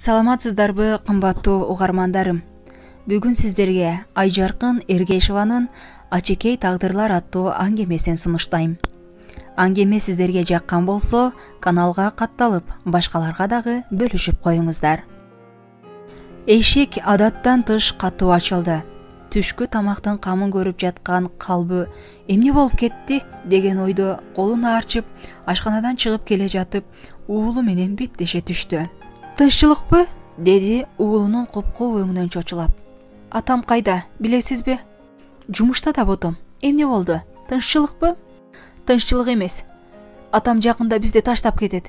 Саламатсыздарбы, кымбаттуу угармандарым. Бүгүн сиздерге Айжаркын Эргешеванын Ачекей тагдырлар аттуу аңгемесин сунуштайм. Аңгеме сиздерге жаккан болсо, каналга катталып, башкаларга дагы бөлүшүп коюңуздар. Эшик адаттан тыш катуу ачылды. Түшкү тамактын камын көрүп жаткан Калбы эмне болуп кетти деген ойдо колун аарчып, ашканадан чыгып келе жатып, уулу менен беттеше түштү. Тынччылыкпы? Деди уулунун купкуу өңүнөн чочулап. Атам кайда, билесизби? Жумушта да ботом. Эмне болду? Тынччылыкпы? Тынччылык эмес. Атам жакында бизди таштап кетет.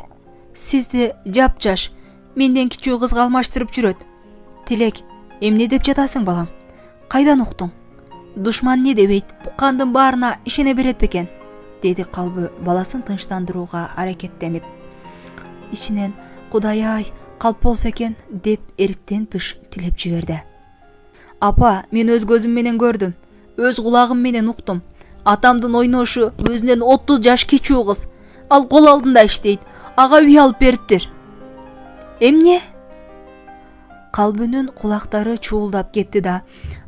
Сизди жапжаш, менден кичүү кызга алмаштырып жүрөт. Тилек, эмне деп жатасың балам? Кайдан уктуң? Душман не дебейт, уккандын баарына ишене берет бекен? Деди Калбы баласын тынчтандырууга аракеттенип. Ичинен, Кудай-ай, калп болсо экен деп эриктен тыш тилеп жиберди. Апа, мен өз көзүм менен көрдүм, өз кулагым менен уктум. Атамдын ойношу өзүнөн 30 жаш кичүү кыз. Ал кол алдында иштейт. Ага үй алып бериптир. Эмне? Калбынын кулактары чуулдап кетти да,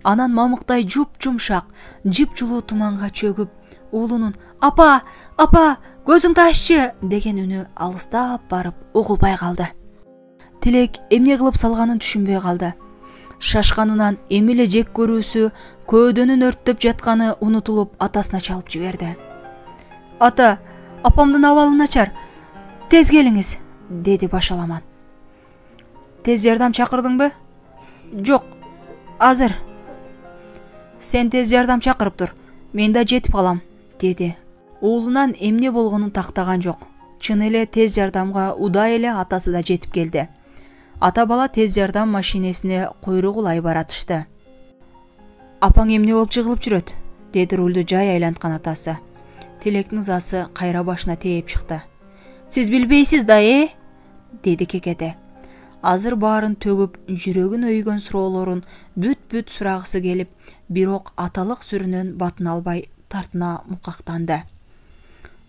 анан мамыктай жуп-жумшак, жып-жылуу туманга чөгүп, уулунун "Апа, апа, көзүңдү аччы" деген үнү алыстап барып угулбай калды. Тилек эмне кылып салганын түшүнбөй калды. Шашканынан эмиле жек көрүүсү көөдөнүн өрттөп жатканы унутулуп атасына чалып жиберди. "Ата, апамдын абалы начар. Тез келиңиз", деди башаламан. "Тез жардам чакырдыңбы?" "Жок, азыр." "Сен тез жардам чакырып тур, мен да жетип калам", деди. Уулунан эмне болгонун тактаган жок. Чын эле тез жардамга удай эле атасы да жетип келди. Ата бала тез жардам машинесине куйругулай баратышты. "Апаң эмне болуп жыгылып жүрөт?" деди рулду жай айланткан атасы. Тилектин ызасы кайра башына тээп чыкты. "Сиз билбейсиз да, деди кекете. Азыр баарын төгүп, жүрөгүн өйгөн суроолорун бүт-бүт сурагысы келип, бирок аталык сүрүнөн батын албай тартына мукактанды.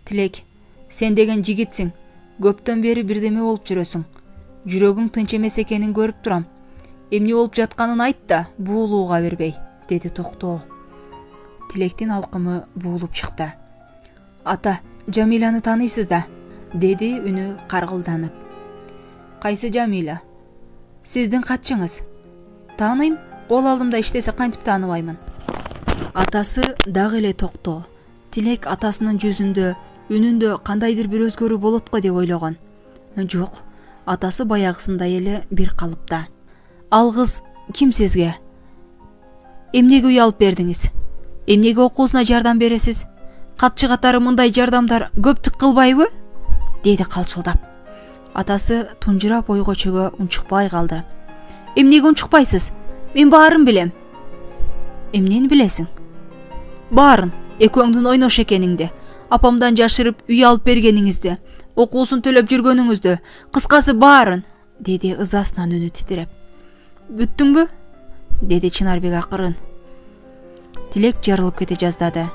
"Тилек, сен деген жигитсиң. Көптөн бери бирдеме болуп жүрөсүң. Жүрөгүң тынч эмес экенин көрүп турам. Эмне болуп жатканын айт да, буулууга бербей", деди токтоо. Тилектин алкымы буулуп чыкты. "Ата, Жамиланы тааныйсыз да", деди үнү каргылданып. "Кайсы Жамиля?" "Сиздин катчыңыз." "Тааныйм, кол алдымда иштесе кантип тааныбаймын?" Атасы дагы эле токтоо. Тилек атасынын жүзүндө, үнүндө кандайдыр бир өзгөрүү болот го деп ойлогон. Жок, атасы баягысындай эле бир калыпта. "Ал кыз ким сизге? Эмнеге үй алып бердиңиз? Эмнеге окуусуна жардам бересиз? Катчы катары мындай жардамдар көптүк кылбайбы?" деди калчылдап. Атасы тунжурап ойго чөгө унчукпай калды. "Эмнеге унчукпайсыз? Мен баарын билем." "Эмнени билесиң?" "Баарын, экөөңдүн ойнош экениңди, апамдан жашырып үй алып бергениңизди, окуусун төлөп жүргөнүңүздү, кыскасы баарын", деди ызасынан үнү титиреп. "Бүттүңбү?" деди Чынарбек акырын. Тилек жарылып кете жаздады.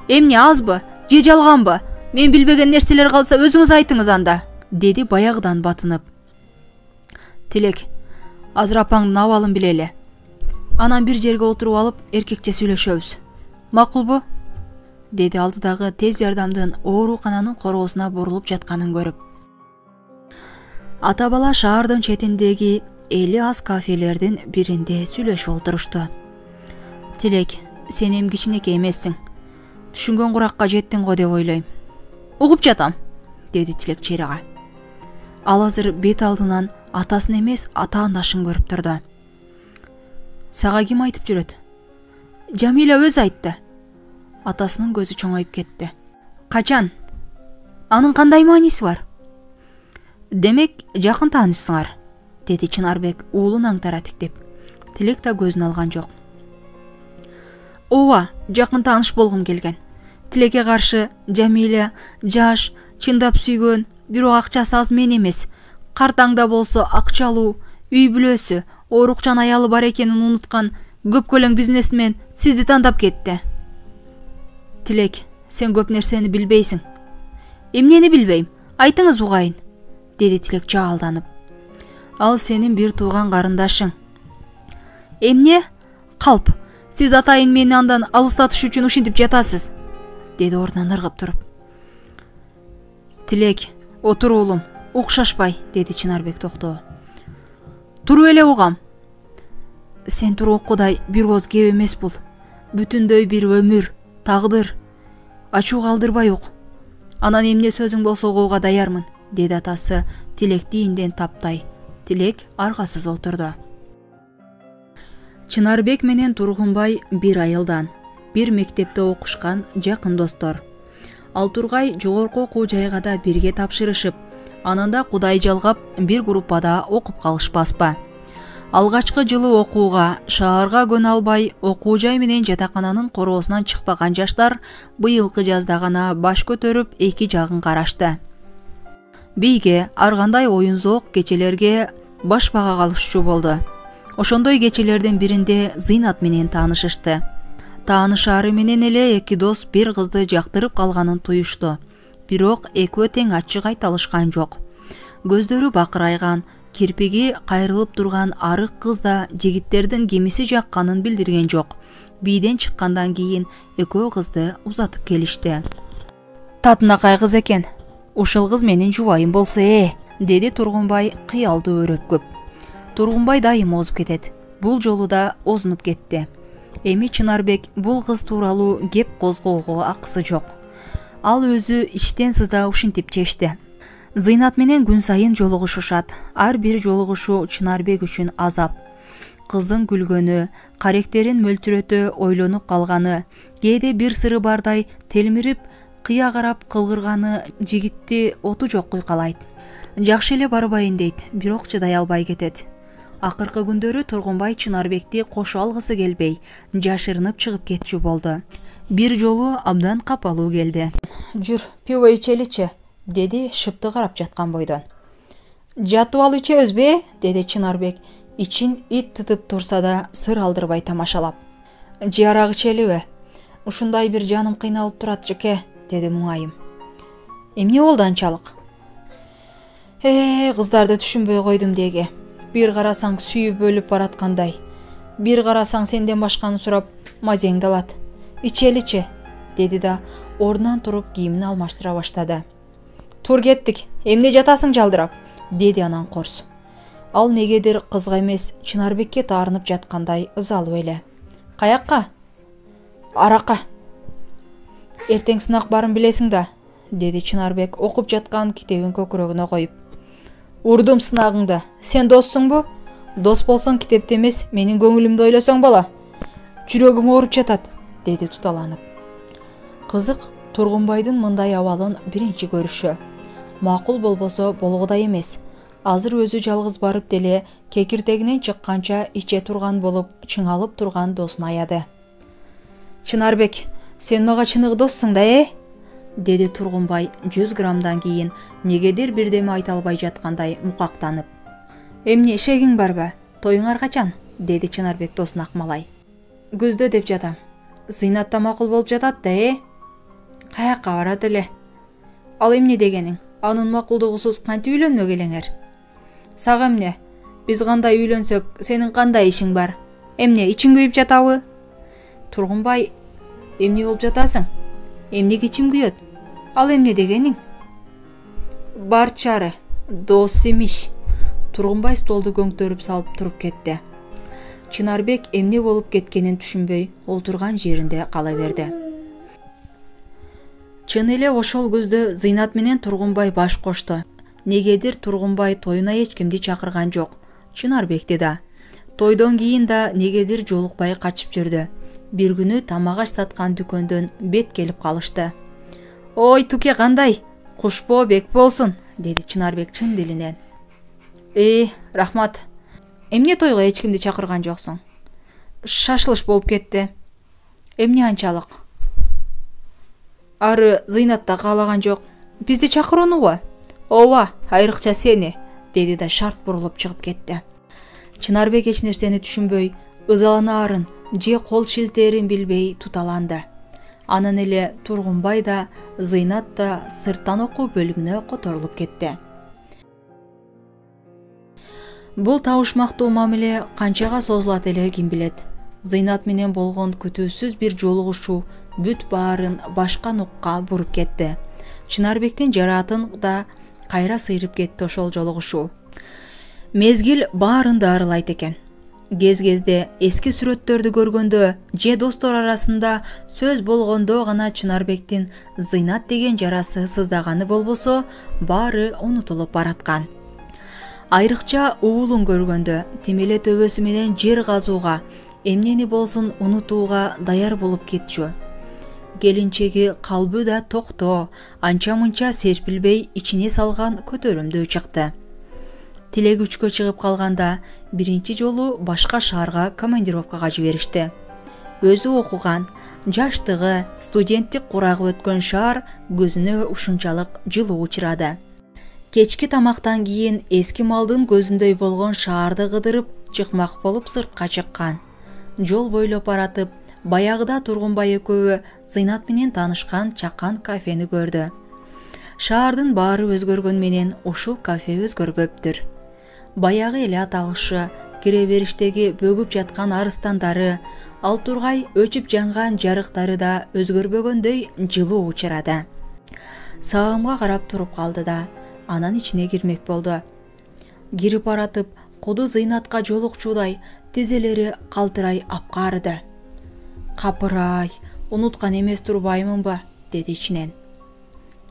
"Эмне, азбы же жалганбы? Мен билбеген нерселер калса өзүңүз айтыңыз анда", деди баягыдан батынып. "Тилек, азыр апаңдын абалын билели. Анан бир жерге отуруп алып, эркекче сүйлөшөбүз. Макулбу?" деди алдыдагы тез жардамдын оорукананын короосуна бурулуп жатканын көрүп. Ата бала шаардын четиндеги эли аз кафелердин биринде сүйлөшүп отурушту. "Тилек, сен эми кичинекей эмессиң. Түшүнгөн куракка жеттиң го деп ойлойм." "Угуп жатам", деди Тилек чейрага. Ал азыр бет алдынан атасын эмес, атаандашын көрүп турду. "Сага ким айтып жүрөт?" "Жамиля өзү айтты." Атасынын көзү чоңоюп кетти. "Качан? Анын кандай мааниси бар?" "Демек, жакын таанышсыңар", деди Чынарбек уулун аңтара тиктеп. Тилек да көзүн алган жок. "Ооба, жакын тааныш болгум келген. Тилекке каршы Жамиля жаш, чындап сүйгөн, бирок акчасы аз мен эмес. Картаңда болсо акчалуу, үй бүлөсү, оорукчан аялы бар экенин унуткан көп көлөң бизнесмен сизди тандап кетти." "Тилек, сен көп нерсени билбейсиң." "Эмнени билбейм? Айтыңыз угайын", деди Тилек жаалданып. Ал сенин бир тууган карындашың. Эмне? Калп, сиз атайын мени андан алыстатыш үчүн ушинтип жатасыз, деди ордунан ыргып туруп. Тилек, отур уулум, укшашпай, деди Чынарбек токтоо. Туруп эле угам. Сен туруп Кудай бир кооз кеп эмес бул. Бүтүндөй бир өмүр, тагдыр. Ачуу калдырбай ук. Анан эмне сөзүң болсо угууга даярмын, деди атасы Тилекти инден таптай. Тилек аргасыз отурду. Чынарбек менен Тургунбай бир айылдан, бир мектепте окушкан жакын достор. Ал Тургай жогорку окуу жайга да бирге тапшырышып, ананда Кудай жалгап бир группада окуп калышпаспы. Алгачкы жылы окууга, шаарга көнө албай, окуу жай менен жатакананын короосунан чыкпаган жаштар быйылкы жазда гана баш көтөрүп эки жагын карашты. Бийге ар кандай оюн зоок кечелерге баш бага калышчу болду. Ошондой кечелердин биринде Зыйнат менен таанышышты. Таанышаары менен эле эки дос бир кызды жактырып калганын туюшту. Бирок экөө тең ачык айта алышкан жок. Көздөрү бакырайган, кирпиги кайрылып турган арык кыз да жигиттердин кимиси жакканын билдирген жок. Бийден чыккандан кийин экөө кызды узатып келишти. Татынакай кыз экен. Ушул кыз менин жубайым болсо деди Тургунбай кыялдуу өрөпкөп. Тургунбай дайым озуп кетет. Бул жолу да озунуп кетти. Эми Чынарбек бул кыз тууралуу кеп козгоого акысы жок. Ал өзү иштен сыза ушинтип чечти. Зыйнат менен күн сайын жолугушушат. Ар бир жолугушуу Чынарбек үчүн азап. Кыздын күлгөнү, каректерин мөлтүрөтө ойлонуп калганы, кээде бир сыры бардай телмирип, кыя карап кылгырганы жигитти оту жок куйкалайт. Жакшы эле барбайын дейт, бирок чыдай албай кетет. Акыркы күндөрү Тургунбай Чынарбекти кошо алгысы келбей, жашырынып чыгып кетчү болду. Бир жолу абдан капалуу келди. Жүр, пиво ичеличи, деди шыпты карап жаткан бойдон. Жатып алып ичебизби? Деди Чынарбек, ичин ит тытып турса да сыр алдырбай тамашалап. Же арак ичелиби? Ушундай бир жаным кыйналып турат жеке, деди муңайым. Эмне болду анчалык? Кыздарды түшүнбөй койдум деги. Бир карасаң сүйүп өлүп бараткандай. Бир карасаң сенден башканы сурап, мазеңди алат. Ичеличи, деди да ордунан туруп кийимин алмаштыра баштады. Тур кеттик, эмне жатасың жалдырап, деди анан корс. Ал негедир кызга эмес, Чынарбекке таарынып жаткандай ызалуу эле. Каякка? Аракка. Эртең сынак барын билесиң да, деди Чынарбек окуп жаткан китебин көкүрөгүнө коюп. Урдум сынагыңды. Сен доссуңбу? Дос болсоң китепти эмес, менин көңүлүмдү ойлосоң бала. Жүрөгүм ооруп жатат, деди туталанып. Кызык, Тургунбайдын мындай абалын биринчи көрүшү. Макул болбосо болгудай эмес. Азыр өзү жалгыз барып деле кекиртегинен чыкканча иче турган болуп, чыңалып турган досун аяды. Чынарбек, сен мага чыныгы доссуң да, деди Тургунбай 100 граммдан кийин негедир бирдеме айта албай жаткандай мукактанып. Эмне шегиң барбы? Тоюңар качан? Деди Чынарбек досуна акмалай. Күздө деп жатам. Зыйнатта макул болуп жатат да, Каякка барат эле? Ал эмне дегениң? Анын макулдугусуз кантип үйлөнмөк элеңер? Сага эмне? Биз кандай үйлөнсөк, сенин кандай ишиң бар? Эмне, ичиң күйүп жатабы? Тургунбай, эмне болуп жатасың? Эмнеге ичим күйөт? Ал эмне дегениң? Барчары, дос имиш. Тургунбай столду көңтөрүп салып туруп кетти. Чынарбек эмне болуп кеткенин түшүнбөй, олтурган жеринде кала берди. Чын эле ошол көздө Зыйнат менен Тургунбай баш кошту. Негедир Тургунбай тоюна эч кимди чакырган жок. Чынарбекти да. Тойдон кийин да негедир жолукпай качып жүрдү. Бир күнү тамак аш саткан дүкөндөн бет келип калышты. Ой, туке кандай? Кушпо бек болсун, деди Чынарбек чын дилинен. Рахмат. Эмне тойго эч кимди чакырган жоксуң? Шашылыш болуп кетти. Эмне анчалык? Ары Зыйнат да каалаган жок. Бизди чакырууну го. Ооба, айрыкча сени, деди да шарт бурулуп чыгып кетти. Чынарбек эч нерсени түшүнбөй, ызаланаарын же кол шилтерин билбей туталанды. Анан эле Тургунбай да, Зыйнат да сырттан окуу бөлүмүнө которулуп кетти. Бул табышмактуу мамиле канчага созулат эле ким билет. Зыйнат менен болгон күтүүсүз бир жолугушуу бүт баарын башка нукка буруп кетти. Чынарбектин жараатын да кайра сыйрып кетти ошол жолугушуу. Мезгил баарын дарылайт экен. Кез-кезде эски сүрөттөрдү көргөндө же достор арасында сөз болгондо гана Чынарбектин Зыйнат деген жарасы сыздаганы болбосо, баары унутулуп бараткан. Айрыкча уулун көргөндө тим эле төбөсү менен жер казууга, эмнени болсун унутууга даяр болуп кетчү. Келинчеги калбы да токтоо, анча-мунча серпилбей ичине салган көтөрүмдүү чыкты. Тилеги үчкө чыгып калганда биринчи жолу башка шаарга командировкага жиберишти. Өзү окуган, жаштыгы, студенттик курагы өткөн шаар көзүнө ушунчалык жылуу учурады. Кечки тамактан кийин эски малдын көзүндөй болгон шаарды кыдырып чыкмак болуп сыртка чыккан. Жол бойлоп баратып, баягыда Тургунбай экөө Зыйнат менен таанышкан чакан кафени көрдү. Шаардын баары өзгөргөн менен ушул кафе өзгөрбөптүр. Баягы эле аталышы, кире бериштеги бөгүп жаткан арыстандары, ал тургай өчүп жанган жарыктары да өзгөрбөгөндөй жылуу учурады. Сагымга карап туруп калды да, анан ичине кирмек болду. Кирип баратып, куду Зыйнатка жолукчудай тизелери калтырай апкарыды. Капырай, унуткан эмес турбаймынбы, деди ичинен.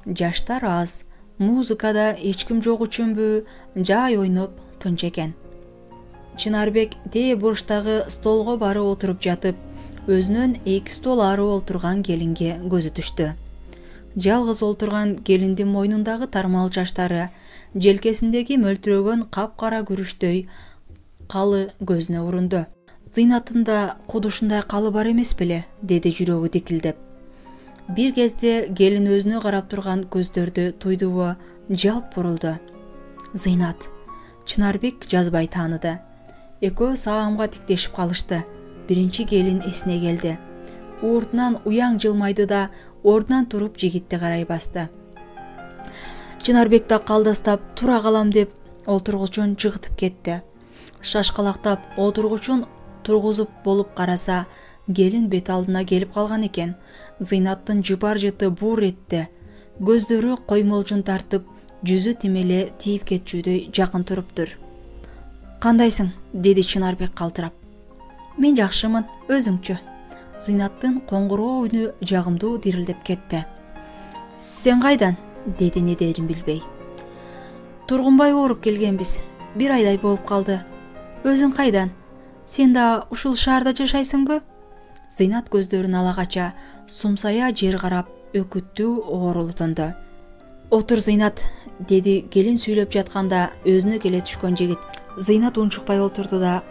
Жаштар аз, музыкада эч ким жок үчүнбү, жай ойноп тынч экен. Чынарбек тээ бурчтагы столго барып отуруп жатып, өзүнөн 2 стол ары олтурган келинге көзү түштү. Жалгыз олтурган келиндин мойнундагы тармал чачтары, желкесиндеги мөлтүрөгөн капкара күрүчтөй калы көзүнө урунду. Зыйнатында кудушундай калы бар эмес беле, деди жүрөгү дикилдеп. Бир кезде келин өзүнө карап турган көздөрдү туйдубу, жалп бурулду. Зыйнат. Чынарбек жазбай тааныды. Экөө саамга тиктешип калышты. Биринчи келин эсине келди. Ууртунан уяң жылмайды да, ордунан туруп жигитти карай басты. Чынарбек да калдастап тура калам деп олтургучун жыгытып кетти. Шашкалактап отургучун тургузуп болуп караса, келин бет алдына келип калган экен. Зыйнаттын жыпар жыты буур этти. Көздөрү коймолжун тартып, жүзү тим эле тийип кетчүдөй жакын туруптур. Кандайсың? Деди Чынарбек калтырап. Мен жакшымын, өзүңчү? Зыйнаттын коңгуроо үнү жагымдуу дирилдеп кетти. Сен кайдан? Деди не дерин билбей. Тургунбай ооруп келгенбиз. 1 айдай болуп калды. Өзүң кайдан? Сен да ушул шаарда жашайсыңбы? Зыйнат көздөрүн алагача, сумсая жер карап, өкүттүү оорулутунду. Отур Зыйнат, деди келин сүйлөп жатканда өзүнө келе түшкөн жигит. Зыйнат унчукпай отурду да,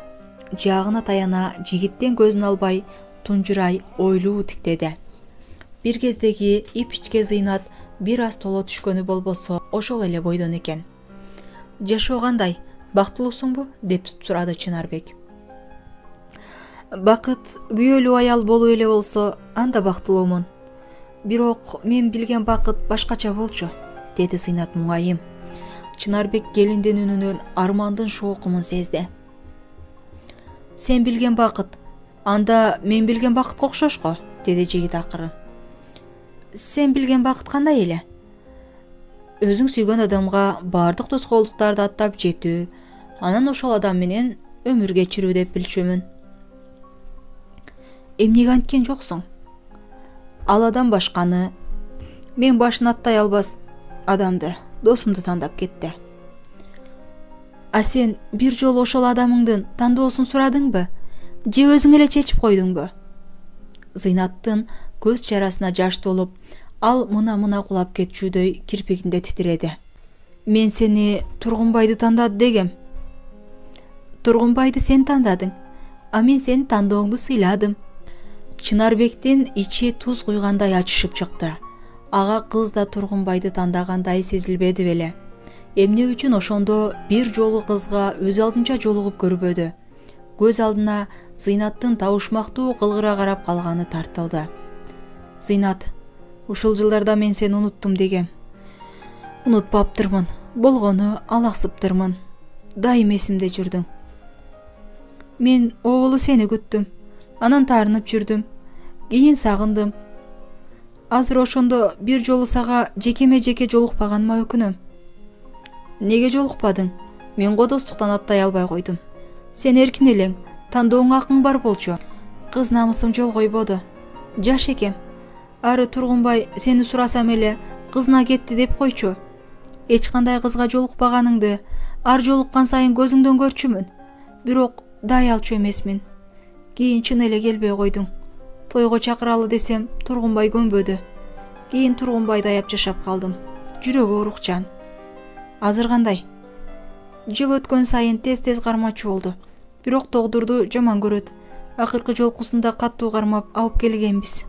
жагына таяна жигиттен көзүн албай, тунжурай ойлуу тиктеди. Бир кездеги ипичке Зыйнат бир аз толо түшкөнү болбосо, ошол эле бойдон экен. Жашоо кандай? Бактылуусуңбу? Деп сурады Чынарбек. Бакыт күйөөлүү аял болуу эле болсо, анда бактылуумун. Бирок мен билген бакыт башкача болчу, деди Зыйнат муңайым. Чынарбек келиндин үнүнөн армандын шоокумун сезди. Сен билген бакыт, анда мен билген бакытка окшош го, деди жигит акырын. Сен билген бакыт кандай эле? Өзүң сүйгөн адамга бардык тоскоолдуктарды аттап жетүү, анан ошол адам менен өмүр кечирүү деп билчүмүн. Эмнеге анткен жоксуң? Ал адам башканы, мен башын аттай албас адамды, досумду тандап кетти. А сен бир жолу ошол адамыңдын тандоосун сурадыңбы? Же өзүң эле чечип койдуңбу? Зыйнаттын көз чарасына жаш толуп, ал мына кулап кетчүдөй кирпигинде титиреди. Мен сени Тургунбайды тандады дегем. Тургунбайды сен тандадың, а мен сени тандооңду сыйладым. Чынарбектин ичи туз куйгандай ачышып чыкты. Ага кыз да Тургунбайды тандагандай сезилбеди беле. Эмне үчүн ошондо бир жолу кызга өз алдынча жолугуп көрбөдү. Көз алдына Зыйнаттын табышмактуу кылгыра карап калганы тартылды. Зыйнат, ушул жылдарда мен сени унуттум дегем. Унутпаптырмын, болгону алаксыптырмын. дайым эсимде жүрдүң. Мен оболу сени күттүм, анан таарынып жүрдүм, кийин сагындым. Азыр ошондо бир жолу сага жекеме-жеке жолукпаганыма өкүнөм. Неге жолукпадың? Мен кодостуктан аттай албай койдум. Сен эркин элең, тандооңо акың бар болчу. Кыз намысым жол койбоду. Жаш экем. Ары Тургунбай сени сурасам эле кызына кетти деп койчу. Эч кандай кызга жолукпаганыңды ар жолуккан сайын көзүңдөн көрчүмүн. Бирок дай алчу эмесмин. Кийин чын эле келбей койдуң. Тойго чакыралы десем Тургунбай көнбөдү. Кийин Тургунбайды аяп жашап калдым. Жүрөгү урукчан. Азыр кандай? Жыл өткөн сайын тез-тез кармачу болду. Бирок тогдурду жаман көрөт. Акыркы жолкусунда каттуу кармап алып келгенбиз.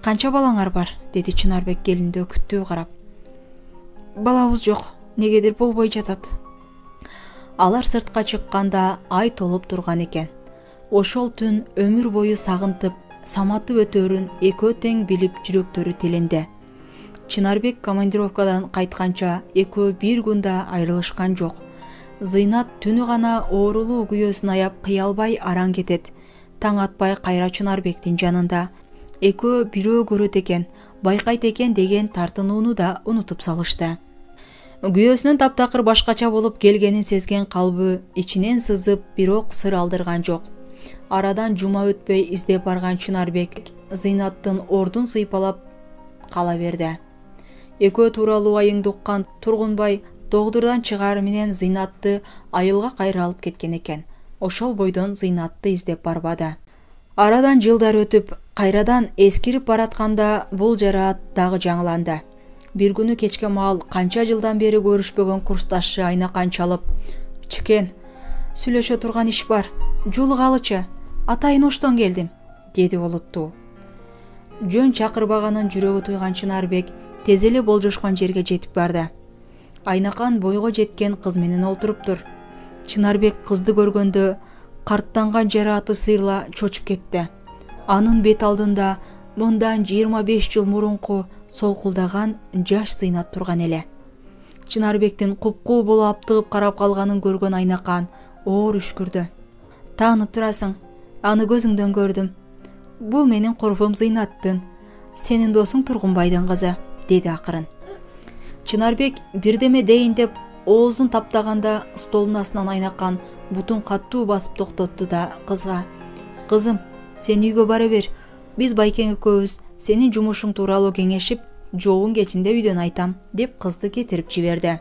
Канча балаңар бар? Деди Чынарбек келиндөө күттүү карап. Балабыз жок, негедир болбой жатат. Алар сыртка чыкканда ай толуп турган экен. Ошол түн өмүр бою сагынтып, саматып өтөрүн экөө тең билип жүрөктөрү теленде. Чынарбек командировкадан кайтканча экөө бир күндө айрылышкан жок. Зыйнат түнү гана оорулуу күйөөсүн аяп кыя албай араң кетет. Таң атпай кайра Чынарбектин жанында. Экөө бирөө көрөт экен, байкайт экен деген тартынууну да унутуп салышты. Күйөөсүнүн таптакыр башкача болуп келгенин сезген калбы ичинен сызып, бирок сыр алдырган жок. Арадан жума өтпөй издеп барган Чынарбек Зыйнаттын ордун сыйпалап кала берди. Экөө тууралуу айыңды уккан Тургунбай догдурдан чыгары менен Зыйнатты айылга кайра алып кеткен экен. Ошол бойдон Зыйнатты издеп барбады. Арадан жылдар өтүп, кайрадан эскирип баратканда бул жараат дагы жаңыланды. Бир күнү кечке маал канча жылдан бери көрүшпөгөн курсташы Айнакан чалып, "Чекен, сүйлөшө турган иш бар. Жолугалычы, атайын оштон келдим", деди олуттуу. Жөн чакырбаганын жүрөгү туйган Чынарбек тез эле болжошкон жерге жетип барды. Айнакан бойго жеткен кыз менен олтуруптур. Чынарбек кызды көргөндө карттанган жарааты сыйрла чочуп кетти. Анын бет алдында мындан 25 жыл мурунку солкулдаган жаш Зыйнат турган эле. Чынарбектин купкуу болуп аптыгып карап калганын көргөн Айнакан оор үшкүрдү. "Таанып турасың, аны көзүңдөн көрдүм. Бул менин курбум Зыйнаттын, сенин досуң Тургунбайдын кызы", деди акырын. Чынарбек бирдеме дейин деп оозун таптаганда столдун астынан Айнакан бутун каттуу басып токтотту да кызга: "Кызым, сен үйгө бара бер. Биз байкең экөөбүз сенин жумушуң тууралуу кеңешип, жообун кечинде үйдөн айтам", деп кызды кетирип жиберди.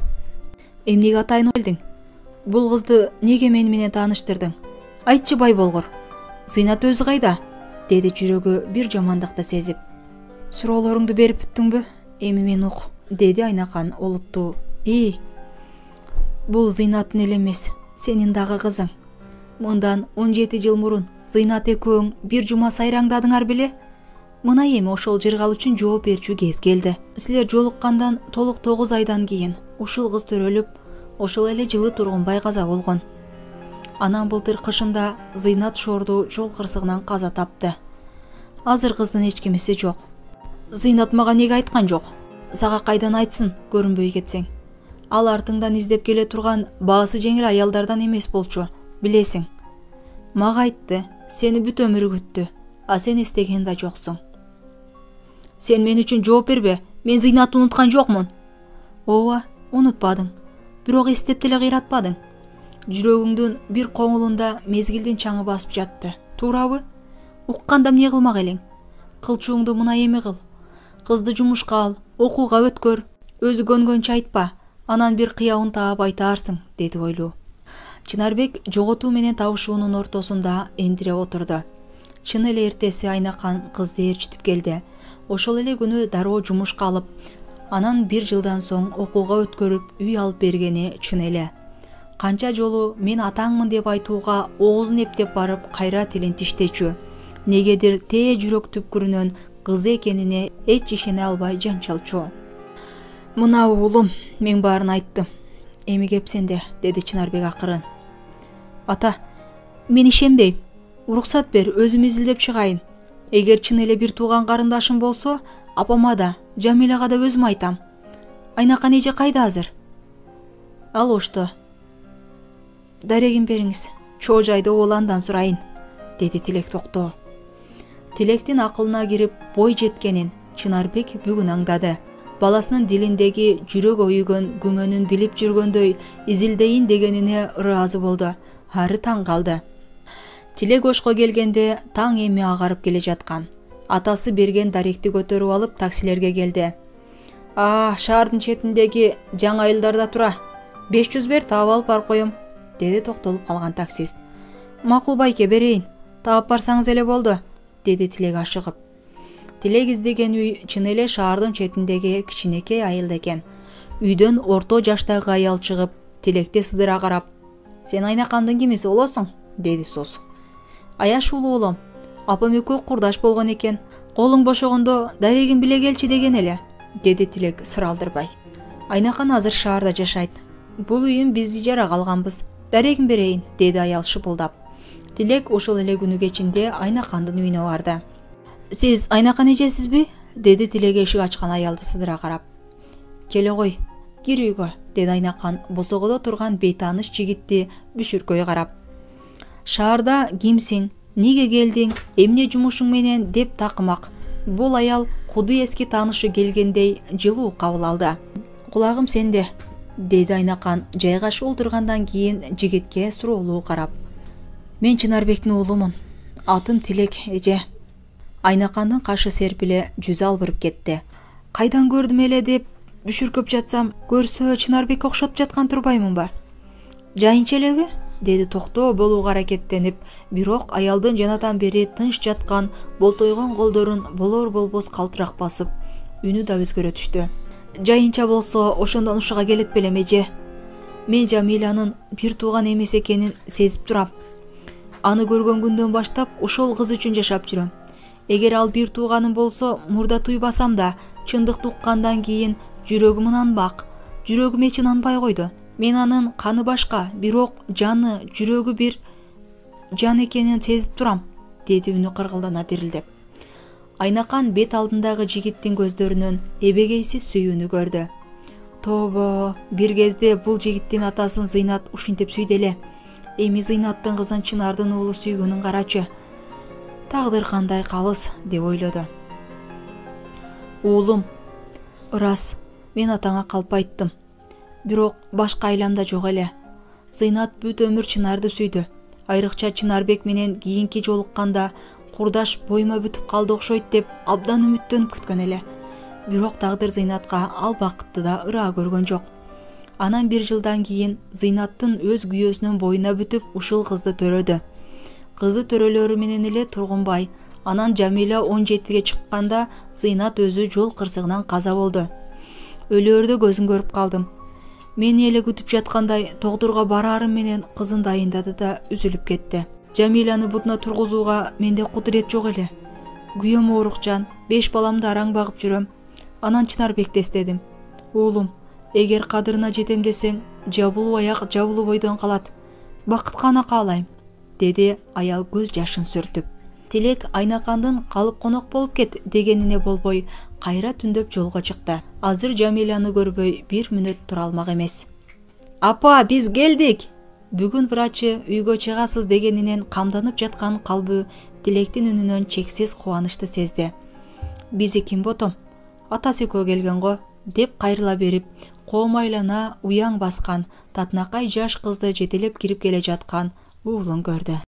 "Эмнеге атайын келдиң? Бул кызды неге мен менен тааныштырдың? Айтчы, бай болгор. Зыйнат өзү кайда?" деди жүрөгү бир жамандыкты сезип. "Суроолоруңду берип бүттүңбү? Эми мен ук", деди Айнакан олуттуу. Бул Зыйнаттын эле эмес, сенин дагы кызың. Мындан 17 жыл мурун Зыйнат экөөң бир жума сайраңдадыңар беле? Мына эми ошол жыргал үчүн жооп берчү кез келди. Силер жолуккандан толук 9 айдан кийин ушул кыз төрөлүп, ошол эле жылы Тургунбай каза болгон. Анан былтыр кышында Зыйнат шорду жол кырсыгынан каза тапты. Азыр кыздын эч кимиси жок. Зыйнат мага неге айткан жок? Сага кайдан айтсын, көрүнбөй кетсең. Ал артыңдан издеп келе турган баасы жеңил аялдардан эмес болчу, билесиң. Мага айтты, сени бүт өмүрү күттү, а сен эстеген да жоксуң. Сен мен үчүн жооп бербе, мен Зыйнатты унуткан жокмун. Ооба, унутпадың, бирок эстеп деле кыйратпадың. Жүрөгүңдүн бир коңулунда мезгилдин чаңы басып жатты, туурабы? Укканда эмне кылмак элең? Кылчуңду мына эми кыл. Кызды жумушка ал, окууга өткөр, өзү көнгөнчө айтпа, анан бир кыябын таап айтаарсың, деди ойлуу. Чынарбек жоготуу менен табышуунун ортосунда эндире отурду. Чын эле эртеси Айнакан кызды ээрчитип келди. Ошол эле күнү дароо жумушка алып, анан бир жылдан соң окууга өткөрүп үй алып бергени чын эле. Канча жолу мен атаңмын деп айтууга оозун эптеп барып кайра тилин тиштечү. Негедир тээ жүрөк түпкүрүнөн кызы экенине эч ишене албай жанчалчу. Мына уулум, мен баарын айттым. Эми кеп сенде, деди Чынарбек акырын. Ата, мен ишенбейм. Уруксат бер, өзүм изилдеп чыгайын. Эгер чын эле бир тууган карындашым болсо, апама да, Жамиляга да өзүм айтам. Айнакан эже кайда азыр? Ал ошто. дарегин бериңиз, чоо жайды ооландан сурайын, деди Тилек токтоо. Тилектин акылына кирип бой жеткенин Чынарбек бүгүн аңдады. Баласынын дилиндеги жүрөк өйгөн күмөнүн билип жүргөндөй изилдейин дегенине ыраазы болду. Ары таң калды. Тилек ошко келгенде таң эми агарып келе жаткан. Атасы берген даректи көтөрүп алып таксилерге келди. Шаардын четиндеги жаңы айылдарда тура. 500 бер таап алып барып коем, деди токтолуп калган таксист. Макул байке, берейин. Таап барсаңыз эле болду, деди Тилек ашыгып. Тилек издеген үй чын эле шаардын четиндеги кичинекей айыл экен. Үйдөн орто жаштагы аял чыгып, Тилекти сыдыра карап, "Сен Айнакандын кимиси болосуң?" деди Сус. "Аяш уулу болом. Апам экөө курдаш болгон экен. Колуң бошогондо дарегин биле келчи деген эле", деди Тилек сыралдырбай. "Айнакан азыр шаарда жашайт. Бул үйүн биз ижарага алганбыз. Дарегин берейин", деди аял шыпылдап. Тилек ошол эле күнү кечинде Айнакандын үйүнө барды. "Сиз Айнакан эжесизби?" деди Тилек эшик ачкан аялды сыдыра карап. "Келе кой, кир үйгө", деди Айнакан босогодо турган бейтааныш жигитти бүшүркөй карап. "Шаарда кимсиң, эмнеге келдиң, эмне жумушуң менен?" деп такымак. Бул аял куду эски таанышы келгендей жылуу кабыл алды. "Кулагым сенде", деди Айнакан жайгашып олтургандан кийин жигитке суроолуу карап. "Мен Чынарбектин уулумун. Атым Тилек, эже." Айнакандын кашы серпиле жүзү албырып кетти. "Кайдан көрдүм эле деп бүшүркөп жатсам, көрсө Чынарбекке окшотуп жаткан турбаймынбы? Жайынча элеби?" деди токтоо болууга аракеттенип, бирок аялдын жанадан бери тынч жаткан болтойгон колдорун болор болбос калтырак басып, үнү да өзгөрө түштү. "Жайынча болсо ошондон ушуга келет белем, эже. Мен Жамилянын бир тууган эмес экенин сезип турам. Аны көргөн күндөн баштап ошол кыз үчүн жашап жүрөм. Эгер ал бир тууганым болсо, мурда туйбасам да, чындыкты уккандан кийин жүрөгүм ынанбак. Жүрөгүм эч ынанбай койду. Мен анын каны башка, бирок жаны, жүрөгү бир жан экенин сезип турам", деди үнү кыргылдана дирилдеп. Айнакан бет алдындагы жигиттин көздөрүнөн эбегейсиз сүйүүнү көрдү. Тобо, бир кезде бул жигиттин атасын Зыйнат ушинтип сүйдү эле. Эми Зыйнаттын кызын Чынардын уулу сүйгөнүн карачы. Тагдыр кандай калыс, деп ойлоду. "Уулум, ырас, мен атаңа калп айттым. Бирок башка айламда жок эле. Зыйнат бүт өмүр Чынарды сүйдү. Айрыкча Чынарбек менен кийинки жолукканда курдаш бойма бүтүп калды окшойт деп абдан үмүттөнүп күткөн эле. Бирок тагдыр Зыйнатка ал бакытты да ыраа көргөн жок. Анан 1 жылдан кийин Зыйнаттын өз күйөөсүнүн боюна бүтүп ушул кызды төрөдү. Кызы төрөлөрү менен эле Тургунбай, анан Жамиля 17-ге чыкканда Зыйнат өзү жол кырсыгынан каза болду. Өлөөрдө көзүн көрүп калдым. Мени эле күтүп жаткандай Тогдурга бараарым менен кызын дайындады да үзүлүп кетти. Жамиляны бутуна тургузууга менде кудурет жок эле. Күйөөм оорукчан, 5 баламды араң багып жүрөм. Анан Чынарбекти эстедим. Уулум, эгер кадырына жетем десең, жабылуу аяк жабылуу бойдон калат. Бакытка гана каалайм, деди аял көз жашын сүртүп. Тилек Айнакандын калып конок болуп кет дегенине болбой, кайра түндөп жолго чыкты. Азыр Жамиляны көрбөй 1 мүнөт тура алмак эмес. "Апа, биз келдик!" Бүгүн врачы үйгө чыгасыз дегенинен камданып жаткан калбы Тилектин үнүнөн чексиз кубанычты сезди. "Бизи ким ботом? Атасы экөө келген го", деп кайрыла берип, коомайлана уяң баскан, татынакай жаш кызды жетелеп кирип келе жаткан уулун көрдү.